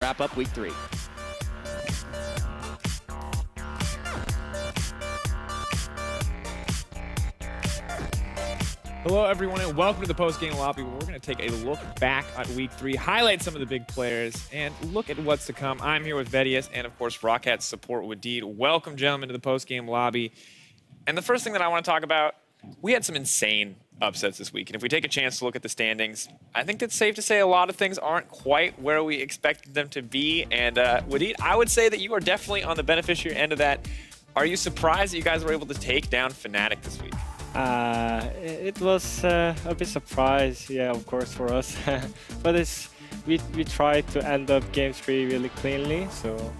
wrap up week 3. Hello, everyone, and welcome to the post-game lobby, where we're going to take a look back at Week 3, highlight some of the big players, and look at what's to come. I'm here with Vedius and, of course, Rocket's support with Deed. Welcome, gentlemen, to the post-game lobby. And the first thing that I want to talk about, we had some insane upsets this week. And if we take a chance to look at the standings, I think it's safe to say a lot of things aren't quite where we expected them to be. And Wadid, I would say that you are definitely on the beneficiary end of that. Are you surprised that you guys were able to take down Fnatic this week? It was a bit surprise, yeah, of course, for us. But we tried to end up game 3 really cleanly, so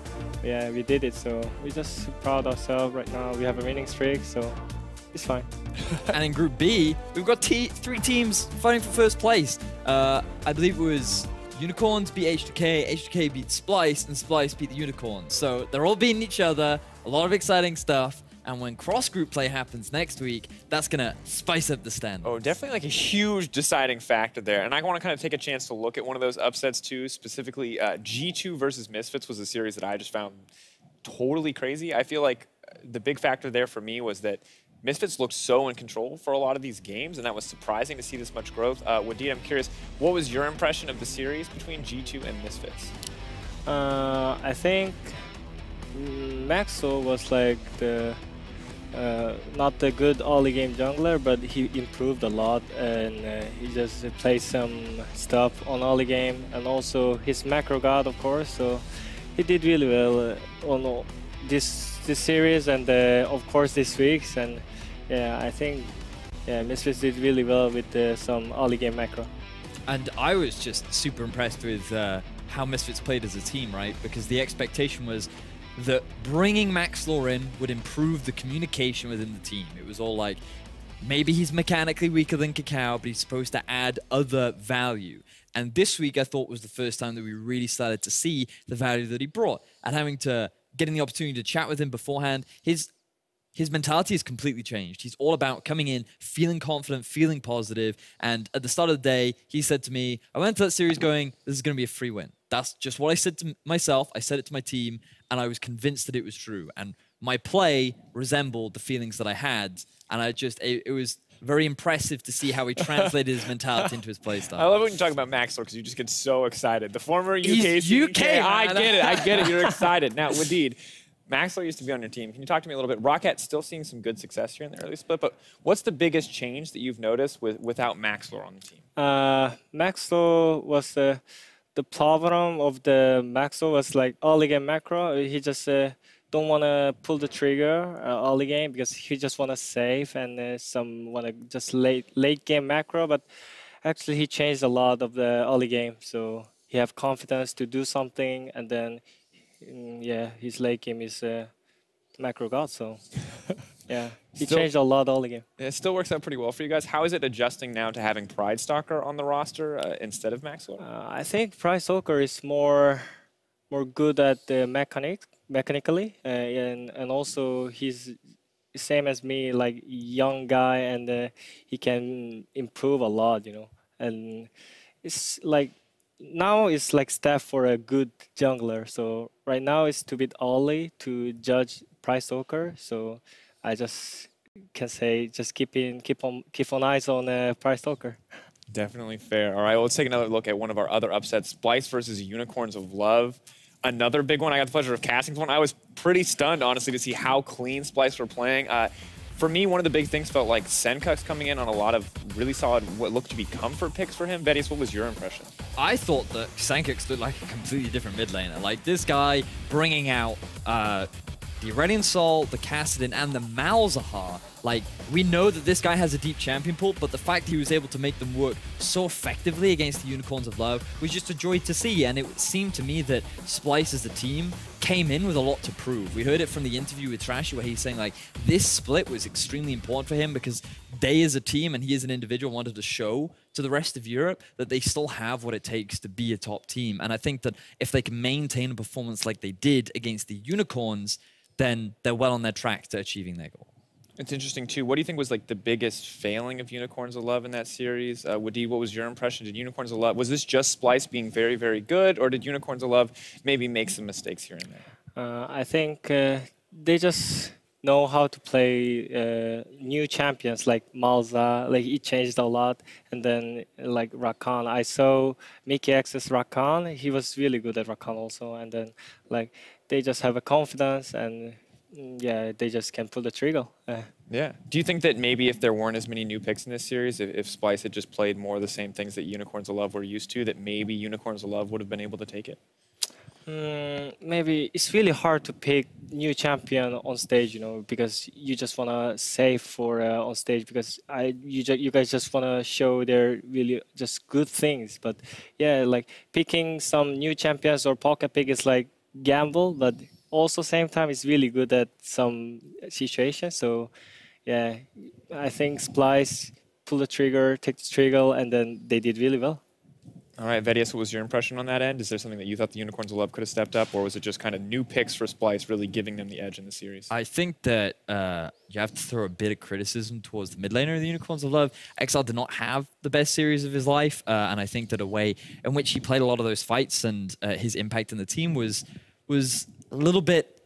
yeah, we did it. So we're just proud of ourselves right now. We have a winning streak, so it's fine. And in Group B, we've got 3 teams fighting for first place. I believe it was Unicorns beat H2K, H2K beat Splice, and Splice beat the Unicorns. So they're all beating each other, a lot of exciting stuff. And when cross-group play happens next week, that's going to spice up the stand. Oh, definitely like a huge deciding factor there. And I want to kind of take a chance to look at one of those upsets too, specifically G2 versus Misfits was a series that I just found totally crazy. I feel like the big factor there for me was that Misfits looked so in control for a lot of these games, and that was surprising to see this much growth. Wadid, I'm curious, what was your impression of the series between G2 and Misfits? I think Maxwell was like the not the good early game jungler, but he improved a lot, and he just played some stuff on early game, and also his macro god, of course. So he did really well on this series, and of course this week's. And yeah, I think Misfits did really well with some early game macro. And I was just super impressed with how Misfits played as a team, right? Because the expectation was that bringing Maxlore in would improve the communication within the team. It was all like, maybe he's mechanically weaker than Kakao, but he's supposed to add other value. And this week, I thought was the first time that we really started to see the value that he brought. And getting the opportunity to chat with him beforehand, his mentality has completely changed. He's all about coming in, feeling confident, feeling positive. And at the start of the day, he said to me, I went to that series going, this is going to be a free win. That's just what I said to myself. I said it to my team, and I was convinced that it was true. And my play resembled the feelings that I had. And it was very impressive to see how he translated his mentality into his play style. I love when you talk about Maxlore because you just get so excited. The former UK, I get it. You're excited. Now, Wadid, Maxlore used to be on your team. Can you talk to me a little bit? Rocket's still seeing some good success here in the early split, but what's the biggest change that you've noticed without Maxlore on the team? Maxlore was the problem of the Maxwell was like early game macro. He just don't want to pull the trigger early game because he just want to save, and some want to just late game macro. But actually, he changed a lot of the early game, so he have confidence to do something, and then yeah, his late game is macro god. So yeah, he changed a lot early game. It still works out pretty well for you guys. How is it adjusting now to having Pride Stalker on the roster instead of Maxwell? I think Pride Stalker is more good at the mechanically, and also he's the same as me, like young guy, and he can improve a lot, you know. And it's like now it's like step for a good jungler. So right now it's too bit early to judge Pride Stalker. So I just can say just keep on eyes on Pride Stalker. Definitely fair. All right, well, let's take another look at one of our other upsets. Splice versus Unicorns of Love. Another big one. I got the pleasure of casting one. I was pretty stunned, honestly, to see how clean Splice were playing. For me, one of the big things felt like Senkuk's coming in on a lot of really solid, what looked to be comfort picks for him. Vedius, what was your impression? I thought that Senkuk stood like a completely different mid laner. Like this guy bringing out the Iranian Soul, the Kassadin, and the Malzahar. Like, we know that this guy has a deep champion pool, but the fact he was able to make them work so effectively against the Unicorns of Love was just a joy to see. And it seemed to me that Splice as a team came in with a lot to prove. We heard it from the interview with Trashy where he's saying, like, this split was extremely important for him because they as a team and he as an individual wanted to show to the rest of Europe that they still have what it takes to be a top team. And I think that if they can maintain a performance like they did against the Unicorns, then they're well on their track to achieving their goal. It's interesting too. What do you think was like the biggest failing of Unicorns of Love in that series? Wadid, what was your impression? Did Unicorns of Love, was this just Splice being very, very good, or did Unicorns of Love maybe make some mistakes here and there? I think they just know how to play new champions like Malza. Like it changed a lot, and then like Rakan. I saw Mickey X's Rakan. He was really good at Rakan also, and then like they just have a confidence and. Yeah, they just can pull the trigger. Yeah. Do you think that maybe if there weren't as many new picks in this series, if Splice had just played more of the same things that Unicorns of Love were used to, that maybe Unicorns of Love would have been able to take it? Maybe it's really hard to pick new champion on stage, you know, because you just wanna save for on stage because you guys just wanna show their really just good things. But yeah, like picking some new champions or pocket pick is like gamble, but also same time it's really good at some situations. So yeah, I think Splice pull the trigger, take the trigger, and then they did really well. All right, Vedius, what was your impression on that end? Is there something that you thought the Unicorns of Love could have stepped up, or was it just kind of new picks for Splice really giving them the edge in the series? I think that you have to throw a bit of criticism towards the mid laner of the Unicorns of Love. Exile did not have the best series of his life, and I think that a way in which he played a lot of those fights and his impact in the team was a little bit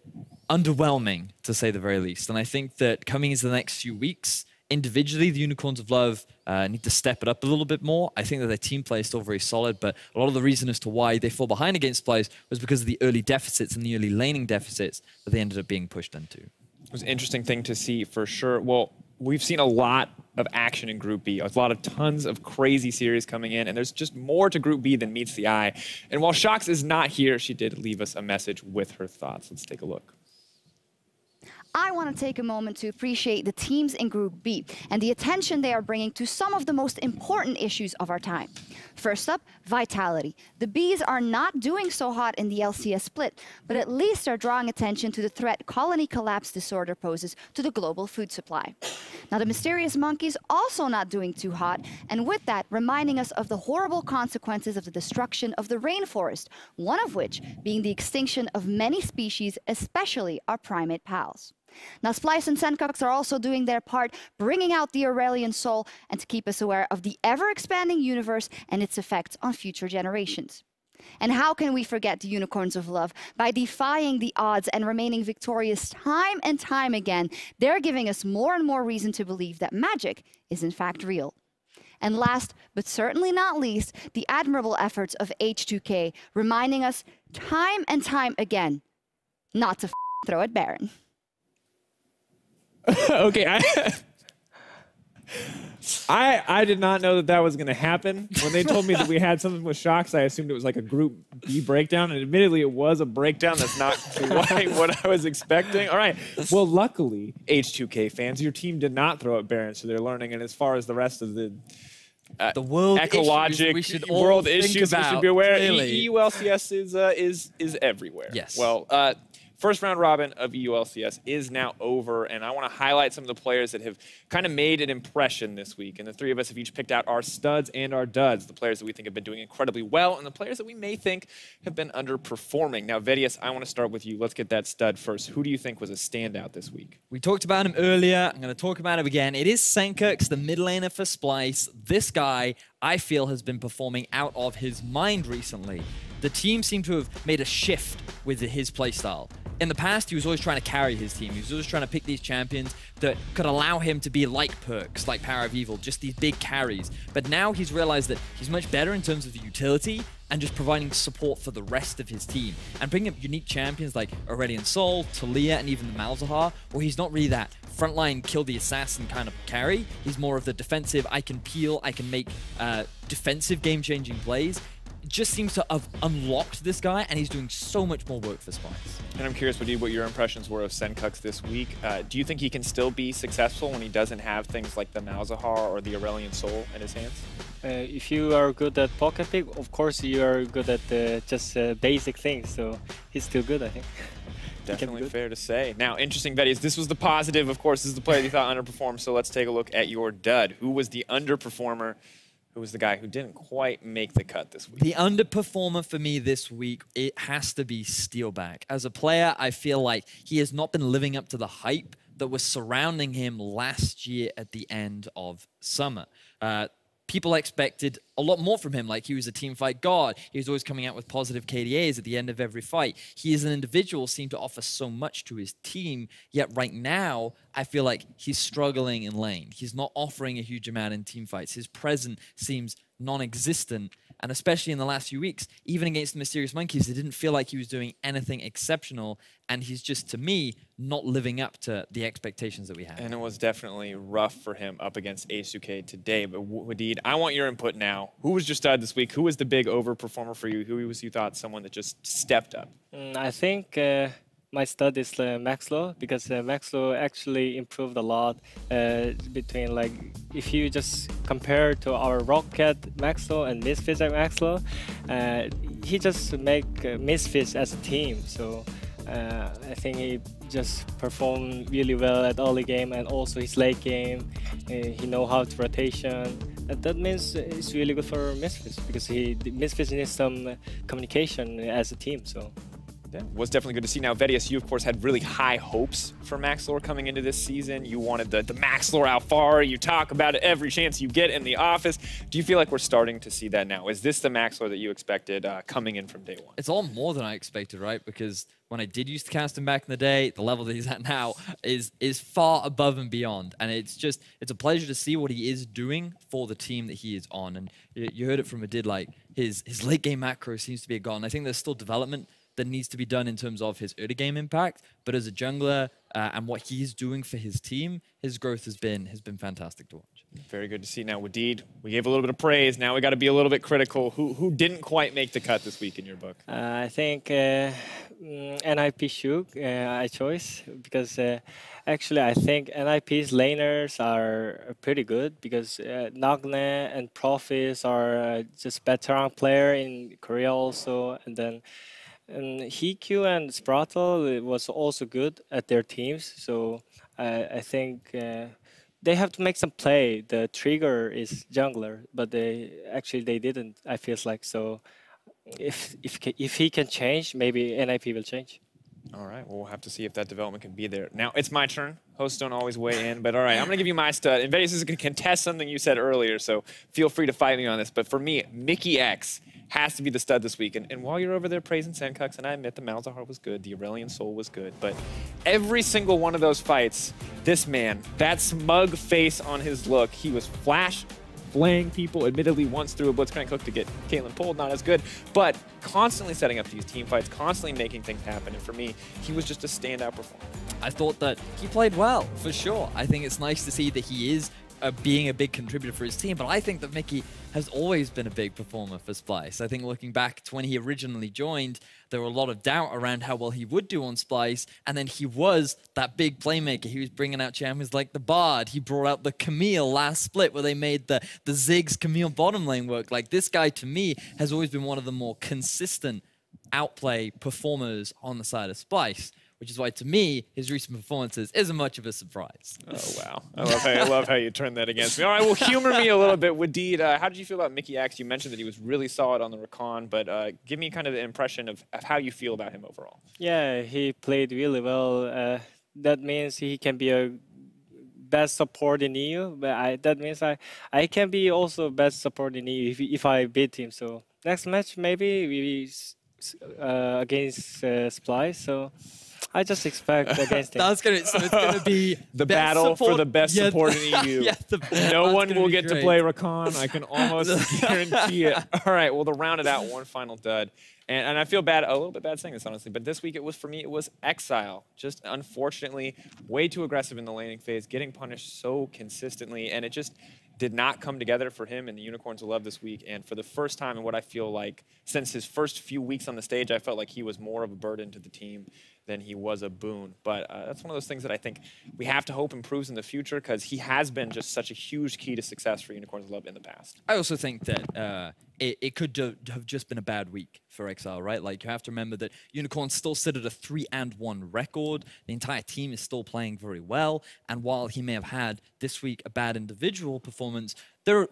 underwhelming, to say the very least. And I think that coming into the next few weeks, individually, the Unicorns of Love need to step it up a little bit more. I think that their team play is still very solid, but a lot of the reason as to why they fall behind against Splice was because of the early deficits and the early laning deficits that they ended up being pushed into. It was an interesting thing to see for sure. Well, we've seen a lot of action in Group B, tons of crazy series coming in, and there's just more to Group B than meets the eye. And while Shox is not here, she did leave us a message with her thoughts. Let's take a look. I want to take a moment to appreciate the teams in Group B and the attention they are bringing to some of the most important issues of our time. First up, Vitality. The Bees are not doing so hot in the LCS split, but at least are drawing attention to the threat colony collapse disorder poses to the global food supply. Now, the Mysterious Monkeys also not doing too hot, and with that, reminding us of the horrible consequences of the destruction of the rainforest, one of which being the extinction of many species, especially our primate pals. Now, Splice and Sencox are also doing their part, bringing out the Aurelian soul and to keep us aware of the ever-expanding universe and its effects on future generations. And how can we forget the Unicorns of Love? By defying the odds and remaining victorious time and time again, they're giving us more and more reason to believe that magic is in fact real. And last, but certainly not least, the admirable efforts of H2K, reminding us time and time again not to throw at Baron. Okay, I did not know that that was going to happen. When they told me that we had something with Shox, I assumed it was like a Group B breakdown, and admittedly it was a breakdown. That's not quite what I was expecting. All right, well, luckily, H2K fans, your team did not throw at Baron, so they're learning, and as far as the rest of the world ecologic we should world all issues think we should about, be aware. really. EULCS is everywhere. Yes. Well, first round robin of EULCS is now over, and I want to highlight some of the players that have kind of made an impression this week. And the three of us have each picked out our studs and our duds, the players that we think have been doing incredibly well, and the players that we may think have been underperforming. Now, Vedius, I want to start with you. Let's get that stud first. Who do you think was a standout this week? We talked about him earlier. I'm going to talk about him again. It is Sencox, the mid laner for Splice. This guy, I feel, has been performing out of his mind recently. The team seemed to have made a shift with his playstyle. In the past, he was always trying to carry his team. He was always trying to pick these champions that could allow him to be like Perks, like Power of Evil, just these big carries. But now he's realized that he's much better in terms of the utility and just providing support for the rest of his team. And bringing up unique champions like Aurelian Soul, Talia, and even the Malzahar, where he's not really that frontline kill the assassin kind of carry. He's more of the defensive, I can peel, I can make defensive game-changing plays. It just seems to have unlocked this guy, and he's doing so much more work for Splice. And I'm curious, Wadid, what your impressions were of Sencox this week. Do you think he can still be successful when he doesn't have things like the Malzahar or the Aurelian Soul in his hands? If you are good at pocket pick, of course you are good at just basic things, so he's still good, I think. Definitely fair to say. Now, interesting, Vedius, this was the positive. Of course, this is the player you thought underperformed, so let's take a look at your dud. Who was the underperformer? Who was the guy who didn't quite make the cut this week? The underperformer for me this week, it has to be Steelback. As a player, I feel like he has not been living up to the hype that were surrounding him last year at the end of summer. People expected a lot more from him. Like, he was a team fight god. He was always coming out with positive KDAs at the end of every fight. He as an individual seemed to offer so much to his team, yet right now, I feel like he's struggling in lane. He's not offering a huge amount in team fights. His presence seems non-existent, and especially in the last few weeks, even against the Mysterious Monkeys, it didn't feel like he was doing anything exceptional, and he's just, to me, not living up to the expectations that we had. And it was definitely rough for him up against Ace2K today. But Wadid, I want your input now. Who was your stud this week? Who was the big overperformer for you? Who was, you thought, someone that just stepped up? I think my stud is Maxlow, because Maxlow actually improved a lot between, like, if you just compare to our Rocket Maxlow and Misfits Maxlow, he just make Misfits as a team. So I think he just performed really well at early game, and also his late game. He know how to rotation. And that means it's really good for Misfits, because Misfits needs some communication as a team. So. Yeah, was definitely good to see. Now, Vedius, you, of course, had really high hopes for Maxlore coming into this season. You wanted the Maxlore Alfari. You talk about it every chance you get in the office. Do you feel like we're starting to see that now? Is this the Maxlore that you expected coming in from day one? It's all more than I expected, right? Because when I did used to cast him back in the day, the level that he's at now is far above and beyond. And it's a pleasure to see what he is doing for the team that he is on. And you heard it from Adid, like, his late game macro seems to be a god. And I think there's still development that needs to be done in terms of his early game impact, but as a jungler and what he's doing for his team, his growth has been fantastic to watch. Very good to see. Now, Wadid, we gave a little bit of praise. Now we got to be a little bit critical. Who didn't quite make the cut this week in your book? I think NIP Shug I chose, because actually I think NIP's laners are pretty good, because Nagne and Profis are just veteran player in Korea also, and then Hikyu and Spratle was also good at their teams. So I think they have to make some play. The trigger is jungler, but they didn't. I feels like so. If he can change, maybe NIP will change. All right, well, we'll have to see if that development can be there. Now, it's my turn. Hosts don't always weigh in, but all right, I'm going to give you my stud. And Vedius is going to contest something you said earlier, so feel free to fight me on this. But for me, Mickey X has to be the stud this week. And while you're over there praising Senkux, and I admit the Malzahar was good, the Aurelion Soul was good, but every single one of those fights, this man, that smug face on his look, he was flaying people, admittedly once through a Blitzcrank hook to get Caitlyn pulled, not as good, but constantly setting up these team fights, constantly making things happen, and for me, he was just a standout performer. I thought that he played well, for sure. I think it's nice to see that he is being a big contributor for his team, but I think that Mickey has always been a big performer for Splice. I think looking back to when he originally joined, there were a lot of doubt around how well he would do on Splice, and then he was that big playmaker. He was bringing out champions like the Bard. He brought out the Camille last split where they made the Ziggs Camille bottom lane work. Like, this guy, to me, has always been one of the more consistent outplay performers on the side of Splice, which is why, to me, his recent performances isn't much of a surprise. Oh, wow. I love how you turned that against me. All right, well, humor me a little bit. Wadid, how did you feel about Mickey X? You mentioned that he was really solid on the Rakan, but give me kind of the impression of how you feel about him overall. Yeah, he played really well. That means he can be a best support in EU, but that means I can be also best support in EU if I beat him. So next match, maybe we against Splice. So I just expect against him. It's going to be the battle for the best support in EU. No one will get to play Rakan. I can almost guarantee it. All right, well, to round it out, one final dud. And I feel bad, a little bit bad saying this, honestly, but this week for me, it was Exile. Just unfortunately, way too aggressive in the laning phase, getting punished so consistently, and it just did not come together for him and the Unicorns of Love this week. And for the first time in what I feel like since his first few weeks on the stage, I felt like he was more of a burden to the team than he was a boon. But that's one of those things that I think we have to hope improves in the future, because he has been just such a huge key to success for Unicorns of Love in the past. I also think that it could have just been a bad week for Exile, right? Like, you have to remember that Unicorns still sit at a 3-1 record. The entire team is still playing very well. And while he may have had this week a bad individual performance,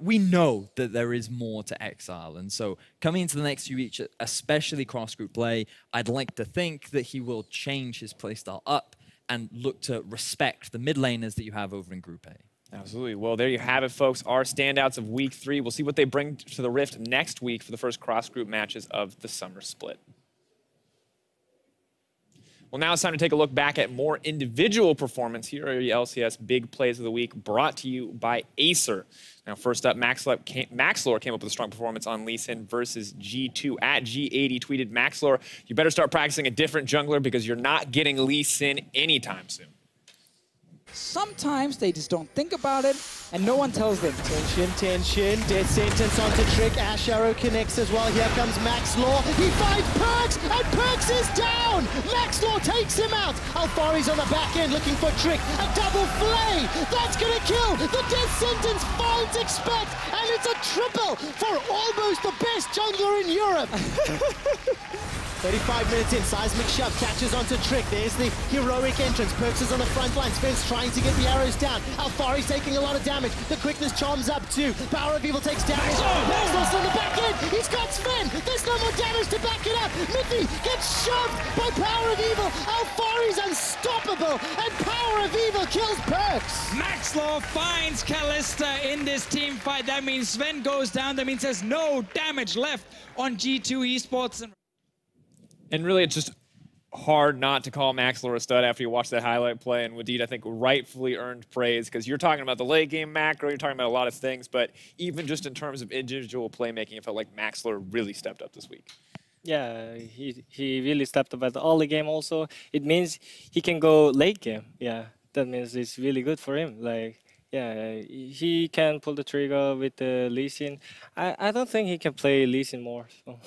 we know that there is more to Exile. And so coming into the next few weeks, especially cross-group play, I'd like to think that he will change his playstyle up and look to respect the mid laners that you have over in Group A. Absolutely. Well, there you have it, folks. Our standouts of Week 3. We'll see what they bring to the Rift next week for the first cross-group matches of the summer split. Well, now it's time to take a look back at more individual performance. Here are your LCS big plays of the week, brought to you by Acer. Now, first up, Maxlor came up with a strong performance on Lee Sin versus G2. At G80 tweeted, Maxlor, you better start practicing a different jungler because you're not getting Lee Sin anytime soon. Sometimes they just don't think about it, and no one tells them. Tension, dead sentence onto Trick. Ash Arrow connects as well. Here comes Maxlor. He finds Perks, and Perks is down. Maxlor takes him out. Alfari's on the back end looking for Trick. A double flay. That's gonna kill. The death sentence finds Expect, and it's a triple for almost the best jungler in Europe. 35 minutes in, Seismic Shove catches onto Trick. There's the heroic entrance. Perks is on the front line. Sven's trying to get the arrows down. Alfari's taking a lot of damage. The quickness charms up too. Power of Evil takes damage. Maxlor's on the back end. He's got Sven. There's no more damage to back it up. Mithy gets shoved by Power of Evil. Alfari's unstoppable, and Power of Evil kills Perks. Maxlor finds Kalista in this team fight. That means Sven goes down. That means there's no damage left on G2 Esports. And really, it's just hard not to call Maxlor a stud after you watch that highlight play. And Wadid, I think, rightfully earned praise because you're talking about the late game macro, you're talking about a lot of things, but even just in terms of individual playmaking, it felt like Maxlor really stepped up this week. Yeah, he really stepped up at the early game also. It means he can go late game. Yeah, that means it's really good for him. Like, yeah, he can pull the trigger with the Lee Sin. I don't think he can play Lee Sin more. So.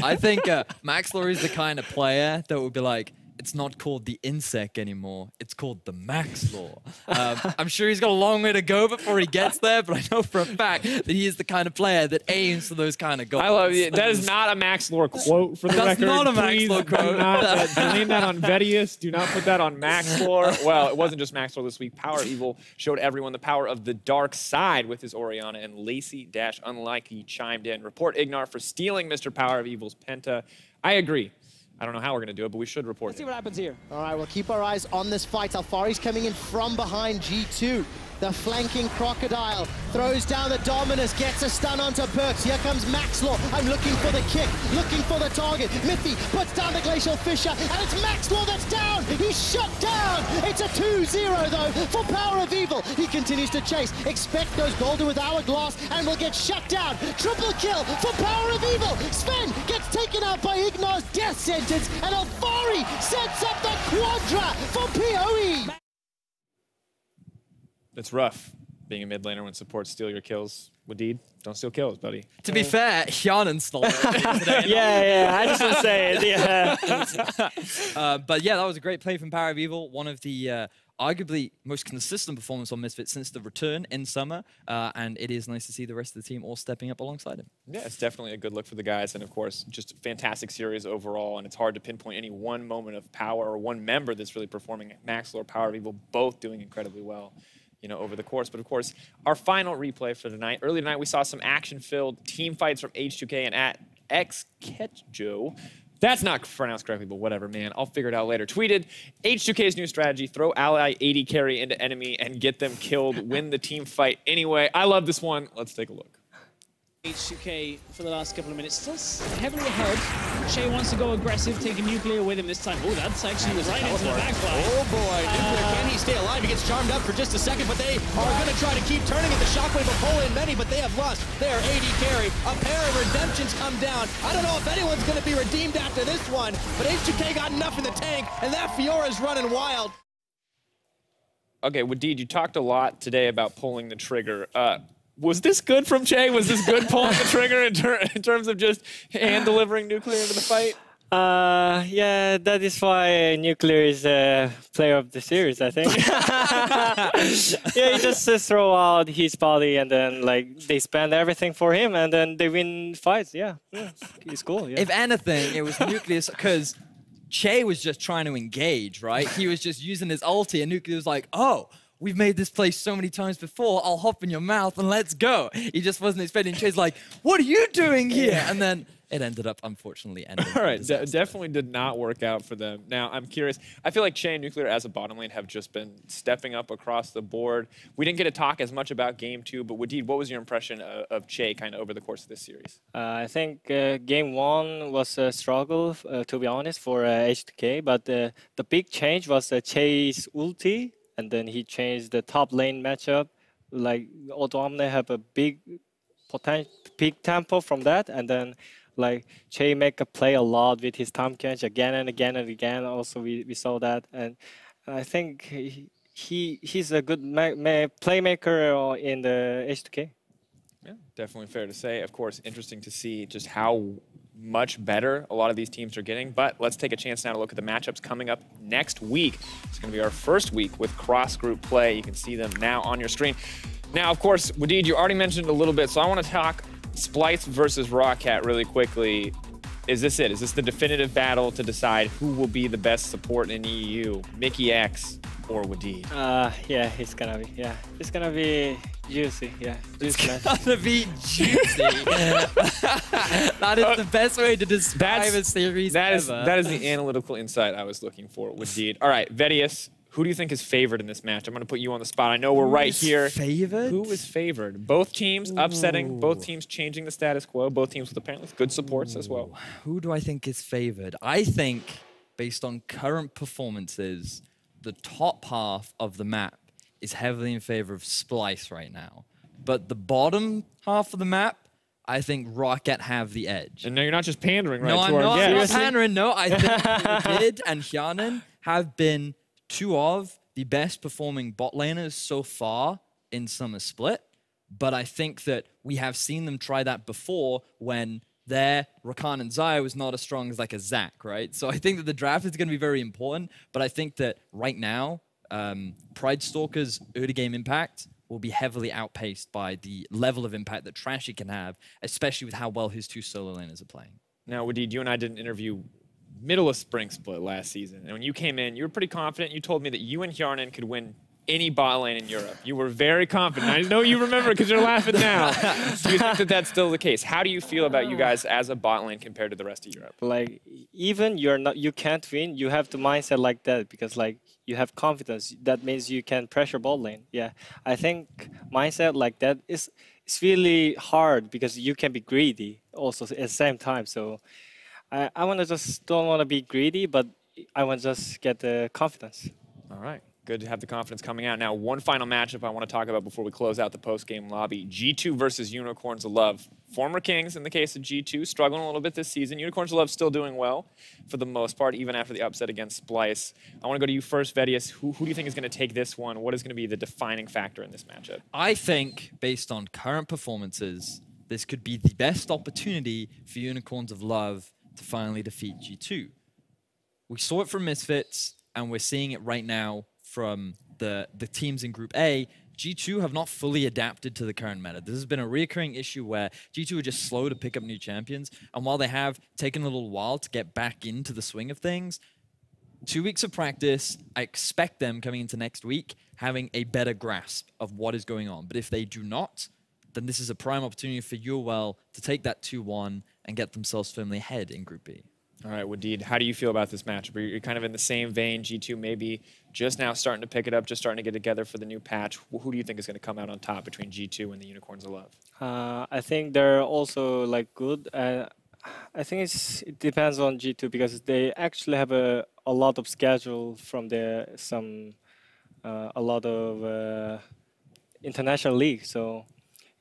I think Maxlor is the kind of player that would be like, it's not called the Insect anymore. It's called the Maxlor. I'm sure he's got a long way to go before he gets there, but I know for a fact that he is the kind of player that aims for those kind of goals. I love it. That is not a Maxlor quote for the That's record. not a Please Maxlor quote. Do not blame that on Vedius. Do not put that on Maxlor. Well, it wasn't just Maxlor this week. Power of Evil showed everyone the power of the dark side with his Orianna, and Lacey-Unlikely chimed in. Report Ignar for stealing Mr. Power of Evil's Penta. I agree. I don't know how we're going to do it, but we should report it. Let's see what happens here. All right, we'll keep our eyes on this fight. Alfari's coming in from behind G2. The flanking Crocodile throws down the Dominus, gets a stun onto Perks. Here comes Maxlor. I'm looking for the kick, looking for the target. Mithy puts down the Glacial Fissure, and it's Maxlor that's down. He's shut down. It's a 2-0 though for Power of Evil. He continues to chase. Expect goes golden with Hourglass and will get shut down. Triple kill for Power of Evil. Sven gets taken out by Ignar's death sentence, and Alfari sets up the Quadra for PoE. It's rough being a mid laner when supports steal your kills. Wadid, don't steal kills, buddy. To be fair, Hyanan stole it. yeah, I just want to say it. Yeah. But yeah, that was a great play from Power of Evil. One of the arguably most consistent performance on Misfit since the return in summer. And it is nice to see the rest of the team all stepping up alongside him. Yeah, it's definitely a good look for the guys. And of course, just a fantastic series overall. And it's hard to pinpoint any one moment of power or one member that's really performing. Maxlor, Power of Evil, both doing incredibly well, you know, over the course. But of course, our final replay for tonight. Earlier tonight, we saw some action-filled team fights from H2K and at XKetjo. That's not pronounced correctly, but whatever, man. I'll figure it out later. Tweeted, H2K's new strategy, throw ally 80 carry into enemy and get them killed, win the team fight anyway. I love this one. Let's take a look. H2K for the last couple of minutes, still heavily ahead. Shay wants to go aggressive, taking Nuclear with him this time. Oh, that's actually right into the backfly. Oh boy, Nuclear, can he stay alive? He gets charmed up for just a second, but they are going to try to keep turning it. The Shockwave will pull in many, but they have lost their AD carry. A pair of redemptions come down. I don't know if anyone's going to be redeemed after this one, but H2K got enough in the tank, and that Fiora's running wild. Okay, Wadid, you talked a lot today about pulling the trigger. Was this good from Che? Was this good pulling the trigger in terms of just hand delivering Nuclear into the fight? Yeah, that is why Nuclear is player of the series, I think. Yeah, he just throw out his body and then like they spend everything for him and then they win fights. Yeah, it's cool. Yeah. If anything, it was Nucleus because Che was just trying to engage, right? He was just using his ulti and Nucleus was like, oh, we've made this play so many times before, I'll hop in your mouth and let's go. He just wasn't expecting. Che's like, what are you doing here? And then it ended up unfortunately ending. All right, definitely did not work out for them. Now, I'm curious. I feel like Che and Nuclear as a bottom lane have just been stepping up across the board. We didn't get to talk as much about Game 2, but Wadid, what was your impression of Che kind of over the course of this series? I think Game 1 was a struggle, to be honest, for H2K, but the big change was Che's ulti, and then he changed the top lane matchup. Like, Odomne have a big tempo from that, and then like Che make a play a lot with his time catch again and again and again. Also, we saw that, and I think he's a good playmaker in the H2K. Yeah, definitely fair to say. Of course, interesting to see just how much better a lot of these teams are getting. But let's take a chance now to look at the matchups coming up next week. It's going to be our first week with cross-group play. You can see them now on your screen. Now, of course, Wadid, you already mentioned a little bit, so I want to talk Splice versus Rawcat really quickly. Is this it? Is this the definitive battle to decide who will be the best support in EU? Mickey X or Wadid? Yeah, it's gonna be juicy. Yeah, juicy match. It's gonna be juicy. That is the best way to describe a series ever. That is the analytical insight I was looking for, Wadid. All right, Vedius, who do you think is favored in this match? I'm going to put you on the spot. I know we're right here. Favored? Who is favored? Both teams upsetting, both teams changing the status quo, both teams with apparently good supports as well. Who do I think is favored? I think, based on current performances, the top half of the map is heavily in favor of Splice right now. But the bottom half of the map, I think Rocket have the edge. And no, you're not just pandering, right? No, I'm not pandering. No, I think Vid and Hyanin have been two of the best performing bot laners so far in Summer Split. But I think that we have seen them try that before when their Rakan and Xayah was not as strong as like a Zac, right? So I think that the draft is going to be very important. But I think that right now, Pride Stalker's early game impact will be heavily outpaced by the level of impact that Trashy can have, especially with how well his two solo laners are playing. Now, Wadid, you and I did an interview middle of Spring Split last season. And when you came in, you were pretty confident. You told me that you and Hjarnan could win any bot lane in Europe. You were very confident. I know you remember because you're laughing now. Do you think that that's still the case? How do you feel about you guys as a bot lane compared to the rest of Europe? Like, even you can't win, you have the mindset like that because like you have confidence. That means you can pressure bot lane. Yeah, I think mindset like that it's really hard because you can be greedy also at the same time. So I don't want to be greedy, but I want to just get the confidence. All right. Good to have the confidence coming out. Now, one final matchup I want to talk about before we close out the post-game lobby. G2 versus Unicorns of Love. Former Kings in the case of G2, struggling a little bit this season. Unicorns of Love still doing well for the most part, even after the upset against Splice. I want to go to you first, Vedius. Who do you think is going to take this one? What is going to be the defining factor in this matchup? I think, based on current performances, this could be the best opportunity for Unicorns of Love to finally defeat G2. We saw it from Misfits, and we're seeing it right now from the teams in Group A. G2 have not fully adapted to the current meta. This has been a recurring issue where G2 are just slow to pick up new champions, and while they have taken a little while to get back into the swing of things, 2 weeks of practice, I expect them coming into next week having a better grasp of what is going on. But if they do not, then this is a prime opportunity for Urwell to take that 2-1 and get themselves firmly ahead in Group B. All right, Wadid, how do you feel about this matchup? You're kind of in the same vein. G2 maybe just now starting to pick it up, just starting to get together for the new patch. Who do you think is going to come out on top between G2 and the Unicorns of Love? I think they're also like good. I think it depends on G2 because they actually have a lot of schedule from a lot of international league. So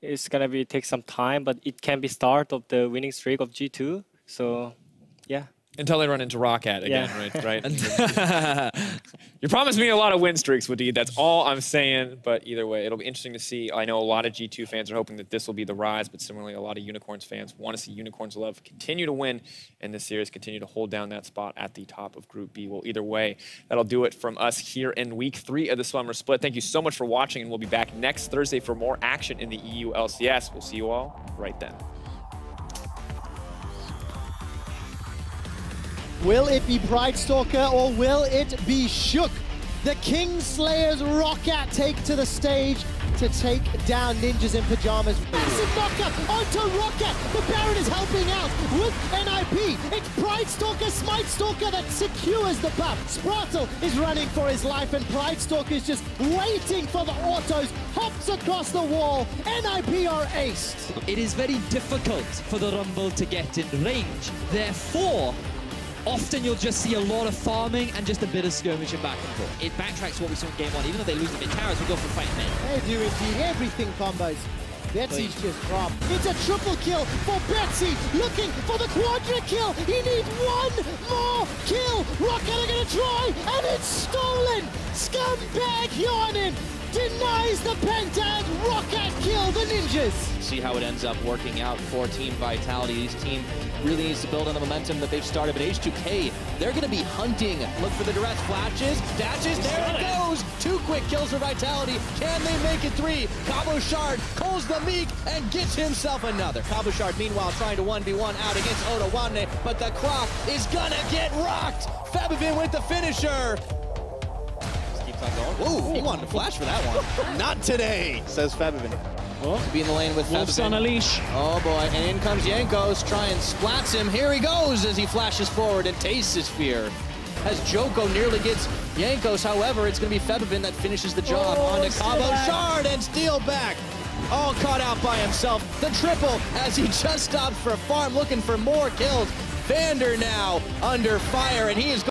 it's gonna take some time, but it can be start of the winning streak of G2. So. Yeah. Until they run into Rocket again, yeah. right? You promised me a lot of win streaks, Wadid. That's all I'm saying. But either way, it'll be interesting to see. I know a lot of G2 fans are hoping that this will be the rise, but similarly, a lot of Unicorns fans want to see Unicorns of Love continue to win in this series, continue to hold down that spot at the top of Group B. Well, either way, that'll do it from us here in Week 3 of the Summer Split. Thank you so much for watching, and we'll be back next Thursday for more action in the EU LCS. We'll see you all right then. Will it be Pride Stalker or will it be Shook? The Kingslayers Roccat take to the stage to take down Ninjas in Pajamas. Massive knockup onto Rocket. The Baron is helping out with NIP. It's Pride Stalker, Smite Stalker that secures the buff. Spratle is running for his life, and Pride Stalker is just waiting for the autos. Hops across the wall. NIP are aced. It is very difficult for the Rumble to get in range. Therefore, often you'll just see a lot of farming and just a bit of skirmishing back and forth. It backtracks to what we saw in game 1. Even though they lose the mid towers, we go for fight mid. They do indeed. Everything combos. Betsy's just dropped. It's a triple kill for Betsy, looking for the quadra kill. He needs one more kill. Rocket are gonna try, and it's stolen. Scumbag Yarnin denies the penta, and Rocket kill the Ninjas. See how it ends up working out for Team Vitality. This team really needs to build on the momentum that they've started, but H2K, they're going to be hunting. Look for the direct flashes, dashes, there it goes! 2 quick kills for Vitality. Can they make it 3? Cabo Shard calls the Meek and gets himself another. Cabo Shard, meanwhile, trying to 1v1 out against Odawane, but the Croc is gonna get rocked! Fabivin with the finisher! Ooh, he wanted to flash for that one. Not today, says Fabivin. To be in the lane with Wolf's Fabivin. on a leash. Oh boy, and in comes Jankos, try and splats him. Here he goes as he flashes forward and tastes his fear. As Joko nearly gets Jankos, however, it's going to be Fabivin that finishes the job onto Cabo Shard and steal back. All caught out by himself. The triple as he just stopped for a farm looking for more kills. Vander now under fire, and he is